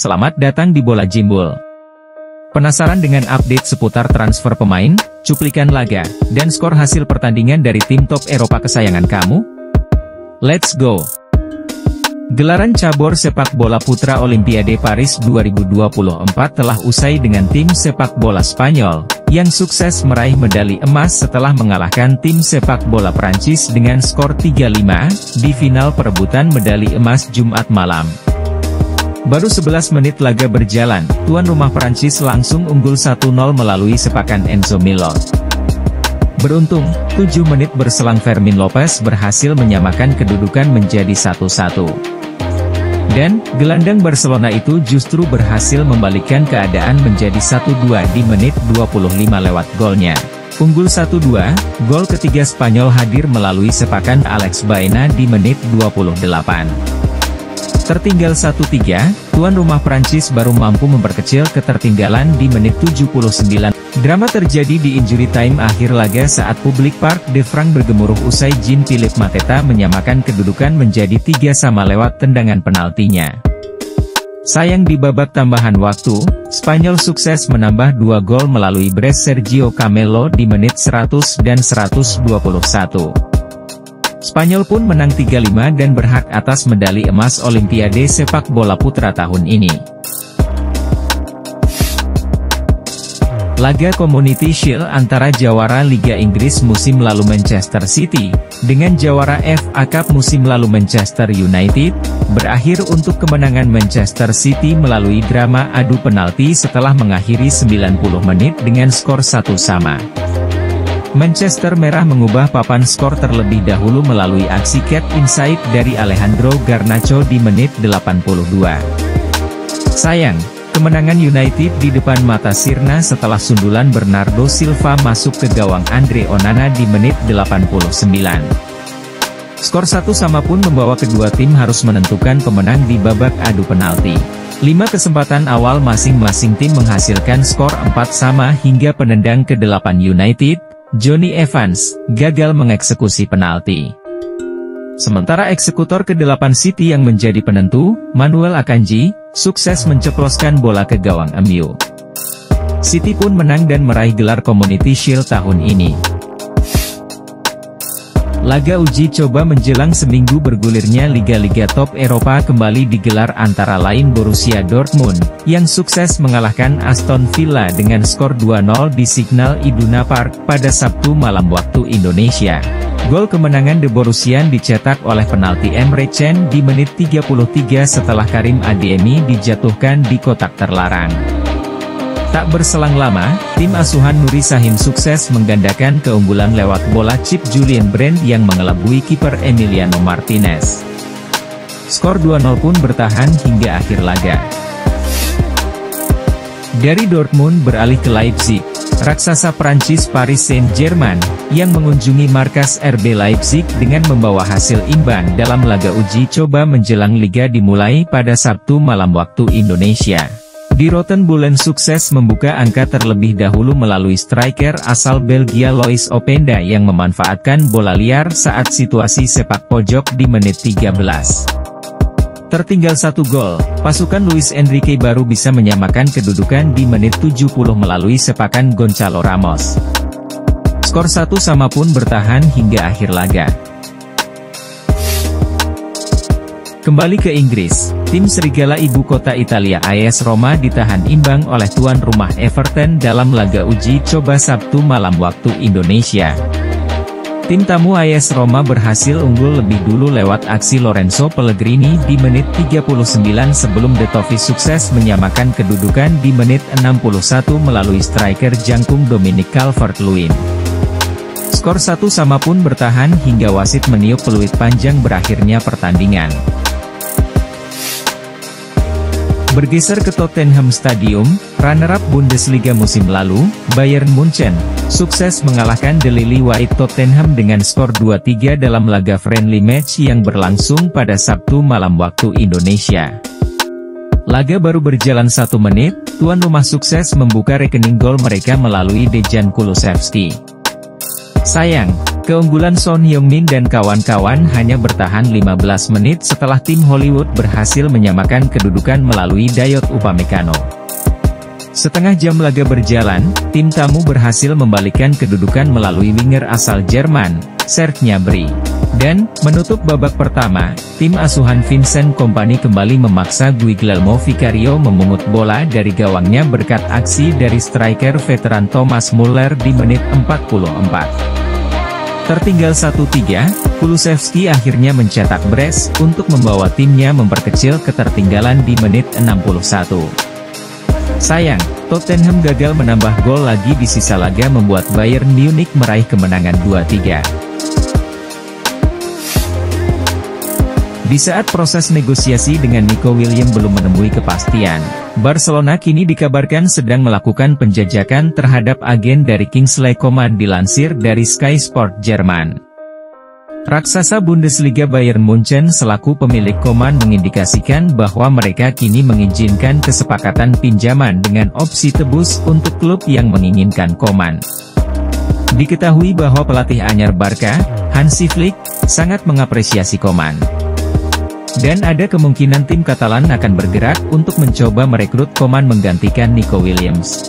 Selamat datang di Bola Jimbul. Penasaran dengan update seputar transfer pemain, cuplikan laga, dan skor hasil pertandingan dari tim top Eropa kesayangan kamu? Let's go! Gelaran cabur sepak bola putra Olimpiade Paris 2024 telah usai dengan tim sepak bola Spanyol, yang sukses meraih medali emas setelah mengalahkan tim sepak bola Prancis dengan skor 3-5, di final perebutan medali emas Jumat malam. Baru 11 menit laga berjalan, tuan rumah Prancis langsung unggul 1-0 melalui sepakan Enzo Milot. Beruntung, 7 menit berselang Fermin Lopez berhasil menyamakan kedudukan menjadi 1-1. Dan, gelandang Barcelona itu justru berhasil membalikkan keadaan menjadi 1-2 di menit 25 lewat golnya. Unggul 1-2, gol ketiga Spanyol hadir melalui sepakan Alex Baena di menit 28. Tertinggal 1-3, tuan rumah Prancis baru mampu memperkecil ketertinggalan di menit 79. Drama terjadi di injury time akhir laga saat publik Parc des Francs bergemuruh usai Jean-Philippe Mateta menyamakan kedudukan menjadi 3-3 lewat tendangan penaltinya. Sayang di babak tambahan waktu, Spanyol sukses menambah 2 gol melalui brace Sergio Camelo di menit 100 dan 121. Spanyol pun menang 3-5 dan berhak atas medali emas Olimpiade sepak bola putra tahun ini. Laga Community Shield antara jawara Liga Inggris musim lalu Manchester City, dengan jawara FA Cup musim lalu Manchester United, berakhir untuk kemenangan Manchester City melalui drama adu penalti setelah mengakhiri 90 menit dengan skor 1-1. Manchester Merah mengubah papan skor terlebih dahulu melalui aksi cat inside dari Alejandro Garnacho di menit 82. Sayang, kemenangan United di depan mata sirna setelah sundulan Bernardo Silva masuk ke gawang Andre Onana di menit 89. Skor 1-1 pun membawa kedua tim harus menentukan pemenang di babak adu penalti. 5 kesempatan awal masing-masing tim menghasilkan skor 4-4 hingga penendang ke-8 United, Johnny Evans, gagal mengeksekusi penalti. Sementara eksekutor ke-8 City yang menjadi penentu, Manuel Akanji, sukses menceploskan bola ke gawang MU. City pun menang dan meraih gelar Community Shield tahun ini. Laga uji coba menjelang seminggu bergulirnya Liga-Liga top Eropa kembali digelar antara lain Borussia Dortmund, yang sukses mengalahkan Aston Villa dengan skor 2-0 di Signal Iduna Park pada Sabtu malam waktu Indonesia. Gol kemenangan The Borussian dicetak oleh penalti Emre Can di menit 33 setelah Karim Adeyemi dijatuhkan di kotak terlarang. Tak berselang lama, tim asuhan Nuri Sahin sukses menggandakan keunggulan lewat bola chip Julian Brandt yang mengelabui kiper Emiliano Martinez. Skor 2-0 pun bertahan hingga akhir laga. Dari Dortmund beralih ke Leipzig, raksasa Prancis Paris Saint-Germain, yang mengunjungi markas RB Leipzig dengan membawa hasil imbang dalam laga uji coba menjelang liga dimulai pada Sabtu malam waktu Indonesia. Di Rotten Bullen sukses membuka angka terlebih dahulu melalui striker asal Belgia Lois Openda yang memanfaatkan bola liar saat situasi sepak pojok di menit 13. Tertinggal 1 gol, pasukan Luis Enrique baru bisa menyamakan kedudukan di menit 70 melalui sepakan Gonçalo Ramos. Skor 1-1 pun bertahan hingga akhir laga. Kembali ke Inggris, tim serigala ibu kota Italia AS Roma ditahan imbang oleh tuan rumah Everton dalam laga uji coba Sabtu malam waktu Indonesia. Tim tamu AS Roma berhasil unggul lebih dulu lewat aksi Lorenzo Pellegrini di menit 39 sebelum De Toffee sukses menyamakan kedudukan di menit 61 melalui striker jangkung Dominic Calvert-Lewin. Skor 1-1 pun bertahan hingga wasit meniup peluit panjang berakhirnya pertandingan. Bergeser ke Tottenham Stadium, runner-up Bundesliga musim lalu, Bayern Munchen, sukses mengalahkan The Lily White Tottenham dengan skor 2-3 dalam laga friendly match yang berlangsung pada Sabtu malam waktu Indonesia. Laga baru berjalan 1 menit, tuan rumah sukses membuka rekening gol mereka melalui Dejan Kulusevski. Sayang, Keunggulan Son Heung-min dan kawan-kawan hanya bertahan 15 menit setelah tim Hollywood berhasil menyamakan kedudukan melalui Dayot Upamecano. Setengah jam laga berjalan, tim tamu berhasil membalikkan kedudukan melalui winger asal Jerman, Serge Gnabry. Dan, menutup babak pertama, tim asuhan Vincent Kompany kembali memaksa Guillermo Vicario memungut bola dari gawangnya berkat aksi dari striker veteran Thomas Muller di menit 44. Tertinggal 1-3, Kulusevski akhirnya mencetak brace untuk membawa timnya memperkecil ketertinggalan di menit 61. Sayang, Tottenham gagal menambah gol lagi di sisa laga membuat Bayern Munich meraih kemenangan 2-3. Di saat proses negosiasi dengan Nico Williams belum menemui kepastian, Barcelona kini dikabarkan sedang melakukan penjajakan terhadap agen dari Kingsley Coman dilansir dari Sky Sport Jerman. Raksasa Bundesliga Bayern Munchen selaku pemilik Coman mengindikasikan bahwa mereka kini mengizinkan kesepakatan pinjaman dengan opsi tebus untuk klub yang menginginkan Coman. Diketahui bahwa pelatih anyar Barca, Hansi Flick, sangat mengapresiasi Coman. Dan ada kemungkinan tim Katalan akan bergerak untuk mencoba merekrut Coman menggantikan Nico Williams.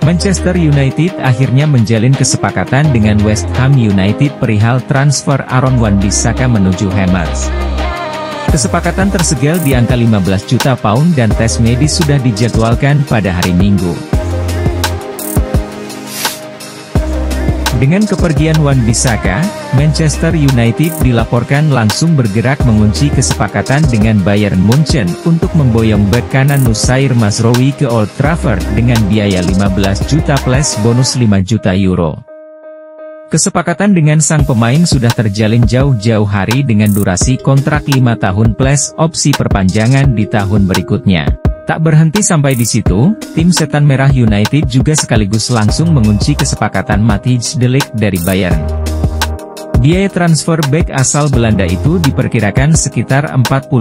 Manchester United akhirnya menjalin kesepakatan dengan West Ham United perihal transfer Aaron Wan-Bissaka menuju Hammers. Kesepakatan tersegal di angka 15 juta pound dan tes medis sudah dijadwalkan pada hari Minggu. Dengan kepergian Wan-Bissaka, Manchester United dilaporkan langsung bergerak mengunci kesepakatan dengan Bayern Munchen untuk memboyong bek kanan Nusair Mazraoui ke Old Trafford dengan biaya 15 juta plus bonus 5 juta euro. Kesepakatan dengan sang pemain sudah terjalin jauh-jauh hari dengan durasi kontrak 5 tahun plus opsi perpanjangan di tahun berikutnya. Tak berhenti sampai di situ, tim Setan Merah United juga sekaligus langsung mengunci kesepakatan Matthijs de Ligt dari Bayern. Biaya transfer bek asal Belanda itu diperkirakan sekitar 45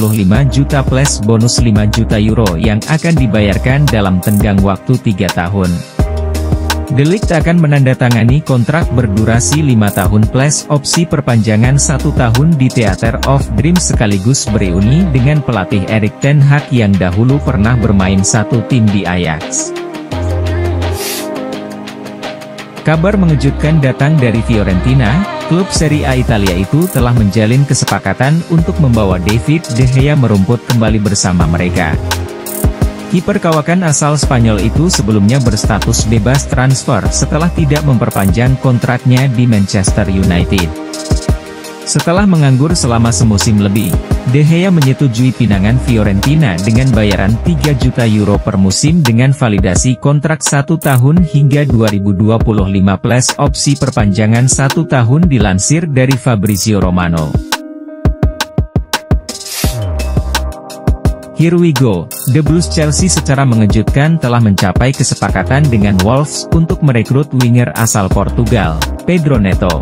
juta plus bonus 5 juta euro yang akan dibayarkan dalam tenggang waktu 3 tahun. De Ligt akan menandatangani kontrak berdurasi 5 tahun plus opsi perpanjangan 1 tahun di Theater of Dreams sekaligus bereuni dengan pelatih Erik ten Hag yang dahulu pernah bermain satu tim di Ajax. Kabar mengejutkan datang dari Fiorentina, klub Serie A Italia itu telah menjalin kesepakatan untuk membawa David De Gea merumput kembali bersama mereka. Kiper kawakan asal Spanyol itu sebelumnya berstatus bebas transfer setelah tidak memperpanjang kontraknya di Manchester United. Setelah menganggur selama semusim lebih, De Gea menyetujui pinangan Fiorentina dengan bayaran 3 juta euro per musim dengan validasi kontrak 1 tahun hingga 2025 plus opsi perpanjangan 1 tahun dilansir dari Fabrizio Romano. Here we go, The Blues Chelsea secara mengejutkan telah mencapai kesepakatan dengan Wolves untuk merekrut winger asal Portugal, Pedro Neto.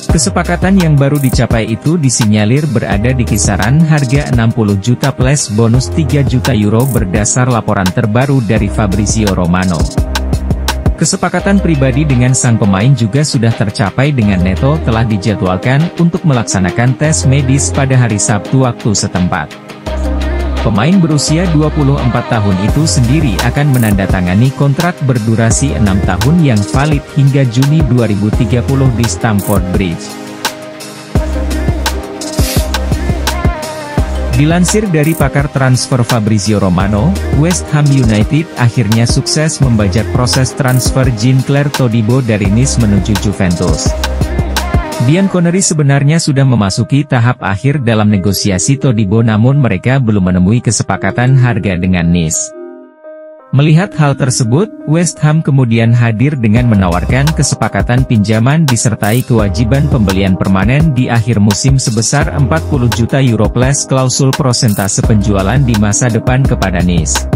Kesepakatan yang baru dicapai itu disinyalir berada di kisaran harga 60 juta plus bonus 3 juta euro berdasar laporan terbaru dari Fabrizio Romano. Kesepakatan pribadi dengan sang pemain juga sudah tercapai dengan Neto telah dijadwalkan untuk melaksanakan tes medis pada hari Sabtu waktu setempat. Pemain berusia 24 tahun itu sendiri akan menandatangani kontrak berdurasi 6 tahun yang valid hingga Juni 2030 di Stamford Bridge. Dilansir dari pakar transfer Fabrizio Romano, West Ham United akhirnya sukses membajak proses transfer Jean-Claire Todibo dari Nice menuju Juventus. Bianconeri sebenarnya sudah memasuki tahap akhir dalam negosiasi Todibo namun mereka belum menemui kesepakatan harga dengan Nice. Melihat hal tersebut, West Ham kemudian hadir dengan menawarkan kesepakatan pinjaman disertai kewajiban pembelian permanen di akhir musim sebesar 40 juta euro plus klausul prosentase penjualan di masa depan kepada Nice.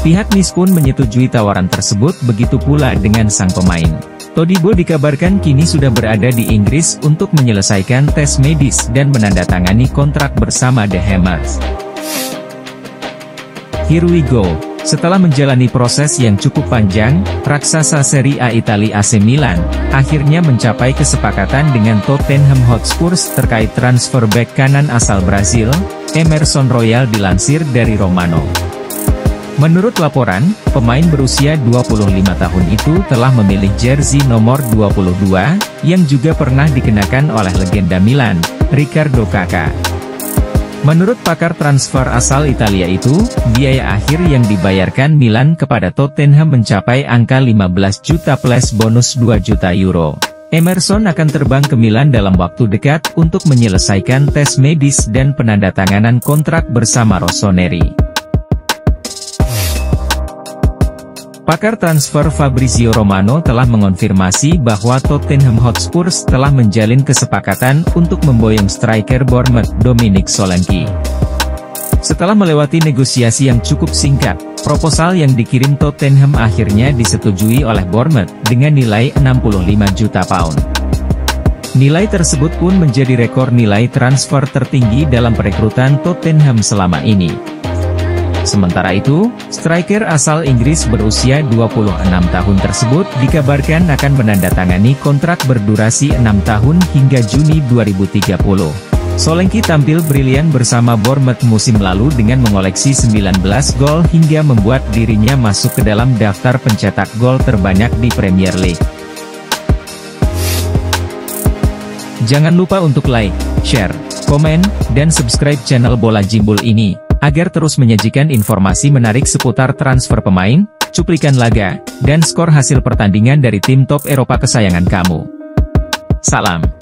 Pihak Nice pun menyetujui tawaran tersebut begitu pula dengan sang pemain. Todibo dikabarkan kini sudah berada di Inggris untuk menyelesaikan tes medis dan menandatangani kontrak bersama The Hammers. Here we go, Setelah menjalani proses yang cukup panjang, raksasa Serie A Italia AC Milan akhirnya mencapai kesepakatan dengan Tottenham Hotspur terkait transfer bek kanan asal Brasil, Emerson Royal. Dilansir dari Romano. Menurut laporan, pemain berusia 25 tahun itu telah memilih jersey nomor 22, yang juga pernah dikenakan oleh legenda Milan, Riccardo Kakà. Menurut pakar transfer asal Italia itu, biaya akhir yang dibayarkan Milan kepada Tottenham mencapai angka 15 juta plus bonus 2 juta euro. Emerson akan terbang ke Milan dalam waktu dekat untuk menyelesaikan tes medis dan penandatanganan kontrak bersama Rossoneri. Pakar transfer Fabrizio Romano telah mengonfirmasi bahwa Tottenham Hotspur telah menjalin kesepakatan untuk memboyong striker Bournemouth Dominic Solanke. Setelah melewati negosiasi yang cukup singkat, proposal yang dikirim Tottenham akhirnya disetujui oleh Bournemouth dengan nilai 65 juta pound. Nilai tersebut pun menjadi rekor nilai transfer tertinggi dalam perekrutan Tottenham selama ini. Sementara itu, striker asal Inggris berusia 26 tahun tersebut dikabarkan akan menandatangani kontrak berdurasi 6 tahun hingga Juni 2030. Solanke tampil brilian bersama Bournemouth musim lalu dengan mengoleksi 19 gol hingga membuat dirinya masuk ke dalam daftar pencetak gol terbanyak di Premier League. Jangan lupa untuk like, share, komen, dan subscribe channel Bola Jimbul ini, agar terus menyajikan informasi menarik seputar transfer pemain, cuplikan laga, dan skor hasil pertandingan dari tim top Eropa kesayangan kamu. Salam.